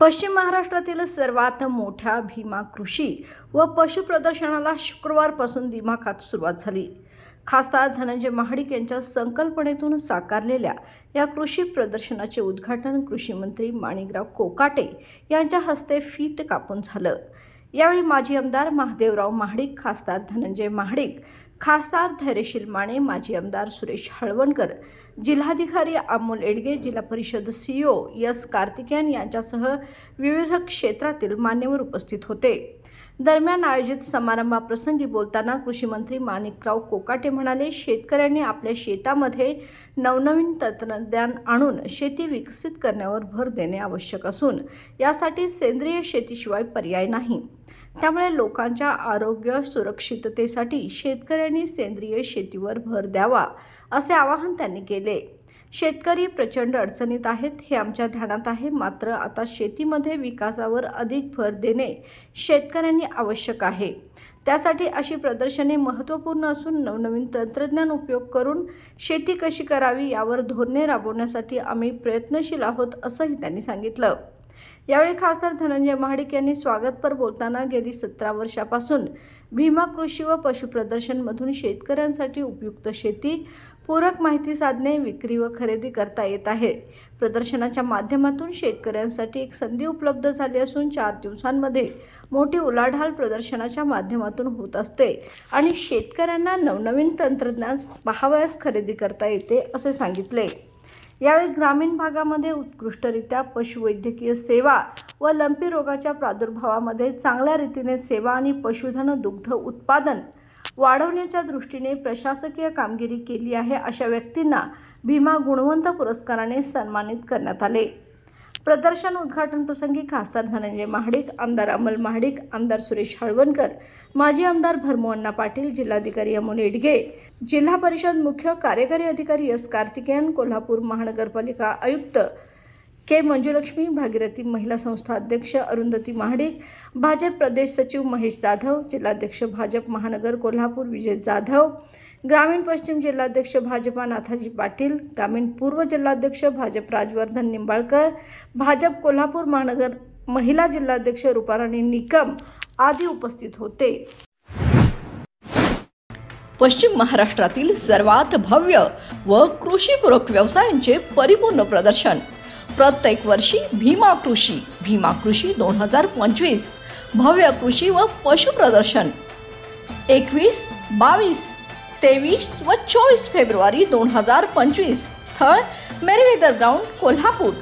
पश्चिम महाराष्ट्रातील सर्वात मोठ्या भीमा कृषी व पशु प्रदर्शनाला शुक्रवारपासून दिमाखात सुरुवात झाली. खासदार धनंजय महाडिक यांच्या संकल्पनेतून साकारलेल्या या कृषी प्रदर्शनाचे उद्घाटन कृषी मंत्री माणिकराव कोकाटे यांच्या हस्ते फीत कापून झालं. यावेळी माजी आमदार महादेवराव महाडिक, खासदार धनंजय महाडिक, खासदार धैर्यशील माने, माजी आमदार सुरेश हळवणकर, जिल्हाधिकारी अमोल एडगे, जिल्हा परिषद सीईओ एस कार्तिकेयन यांच्यासह विविध क्षेत्रातील मान्यवर उपस्थित होते. दरम्यान आयोजित समारंभाप्रसंगी बोलताना कृषी मंत्री माणिकराव कोकाटे म्हणाले, शेतकऱ्यांनी आपल्या शेतामध्ये नवनवीन तंत्रज्ञान आणून शेती विकसित करण्यावर भर देणे आवश्यक असून यासाठी सेंद्रिय शेतीशिवाय पर्याय नाही. त्यामुळे लोकांच्या आरोग्य सुरक्षिततेसाठी शेतकऱ्यांनी सेंद्रिय शेतीवर भर द्यावा असे आवाहन त्यांनी केले. शेतकरी प्रचंड अडचणीत आहेत हे आमच्या ध्यानात आहे. मात्र आता शेतीमध्ये विकासावर अधिक भर देणे शेतकऱ्यांनी आवश्यक आहे. त्यासाठी अशी प्रदर्शने महत्त्वपूर्ण असून नवनवीन तंत्रज्ञान उपयोग करून शेती कशी करावी यावर धोरणे राबवण्यासाठी आम्ही प्रयत्नशील आहोत असंही त्यांनी सांगितलं. यावेळी खासदार धनंजय महाडिक यांनी स्वागतपर बोलताना गेली 17 वर्षापासून भीमा कृषी व पशु प्रदर्शन मधून शेतकऱ्यांसाठी उपयुक्त शेती पूरक माहिती साधने, विक्री व खरेदी करता येत आहे. प्रदर्शनाच्या माध्यमातून शेतकऱ्यांसाठी एक संधी उपलब्ध झाली असून 4 दिवसांमध्ये मोठी उलाढाल प्रदर्शनाच्या माध्यमातून होत असते आणि शेतकऱ्यांना नवनवीन तंत्रज्ञान पाहावयास खरेदी करता येते असे सांगितले. यावेळी ग्रामीण भागामध्ये उत्कृष्टरित्या पशुवैद्यकीय सेवा व लंपी रोगाच्या प्रादुर्भावामध्ये चांगल्या रीतीने सेवा आणि पशुधन दुग्ध उत्पादन वाढवण्याच्या दृष्टीने प्रशासकीय कामगिरी केली आहे अशा व्यक्तींना भीमा गुणवंत पुरस्काराने सन्मानित करण्यात आले. प्रदर्शन उद्घाटन प्रसंगी खासदार धनंजय महाडिक, आमदार अमोल महाडिक, आमदार सुरेश हळवणकर, माजी आमदार भरमोअण्णा पाटील, जिल्हाधिकारी अमोल एडगे, जिल्हा परिषद मुख्य कार्यकारी अधिकारी एस कार्तिकेयन, कोल्हापूर महानगरपालिका आयुक्त के मंजुलक्ष्मी, भागीरथी महिला संस्था अध्यक्ष अरुंधती महाडिक, भाजप प्रदेश सचिव महेश जाधव, जिल्हाध्यक्ष भाजप महानगर कोल्हापूर विजय जाधव, ग्रामीण पश्चिम जिल्हाध्यक्ष भाजपा नाथाजी पाटील, ग्रामीण पूर्व जिल्हाध्यक्ष भाजप राजवर्धन निंबाळकर, भाजप कोल्हापूर महानगर महिला जिल्हाध्यक्ष रूपाराणी निकम आदी उपस्थित होते. पश्चिम महाराष्ट्रातील सर्वात भव्य व कृषीपूरक व्यवसायांचे परिपूर्ण प्रदर्शन प्रत्येक वर्षी भीमा कृषी 2025 भव्य कृषी व पशु प्रदर्शन 21, 22, 23 व 24 फेब्रुवारी 2025. स्थळ मेरीवेदर ग्राउंड कोल्हापूर.